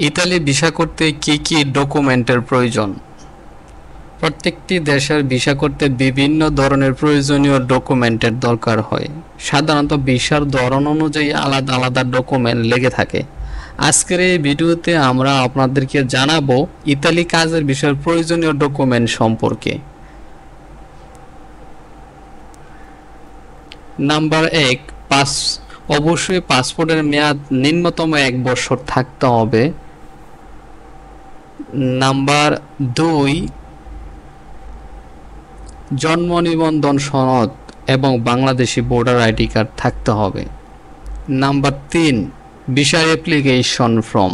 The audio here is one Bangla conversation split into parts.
ইতালি ভিসা করতে কি কি ডকুমেন্টের প্রয়োজন? প্রত্যেকটি দেশের ভিসা করতে বিভিন্ন ধরনের প্রয়োজনীয় ডকুমেন্টের দরকার হয়। সাধারণত ভিসার ধরন অনুযায়ী আলাদা আলাদা ডকুমেন্ট লেগে থাকে। আজকের এই ভিডিওতে আমরা আপনাদেরকে জানাবো ইতালি কাজের বিষয়ের প্রয়োজনীয় ডকুমেন্ট সম্পর্কে। নাম্বার 1, অবশ্যই পাসপোর্টের মেয়াদ ন্যূনতম 1 বছর থাকতে হবে। নাম্বার 2, জন্ম নিবন্ধন সনদ এবং বাংলাদেশি ভোটার আইডি কার্ড থাকতে হবে। Number 3, visa application form.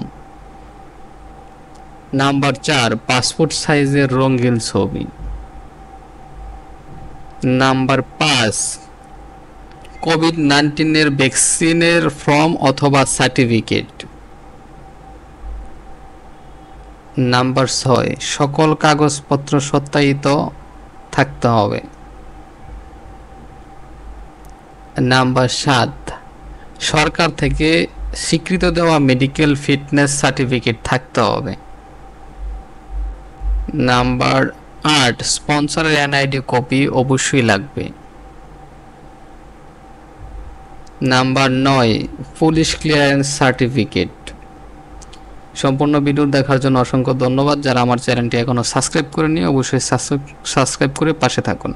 Number 4, passport সাইজের রঙিন ছবি। নাম্বার 5, কোভিড-19 ভ্যাকসিনের ফর্ম অথবা সার্টিফিকেট। নাম্বার 6, সকল কাগজপত্র সত্যায়িত থাকতে হবে। নাম্বার 7, সরকার থেকে স্বীকৃত দেওয়া মেডিকেল ফিটনেস সার্টিফিকেট থাকতে হবে। নাম্বার 8, স্পন্সরের এনআইডি কপি অবশ্যই লাগবে। Number 9, police clearance certificate. সম্পূর্ণ ভিডিও দেখার জন্য অসংখ্য ধন্যবাদ। যারা আমার চ্যানেলটি এখনো সাবস্ক্রাইব করেনি অবশ্যই সাবস্ক্রাইব করে পাশে থাকুন।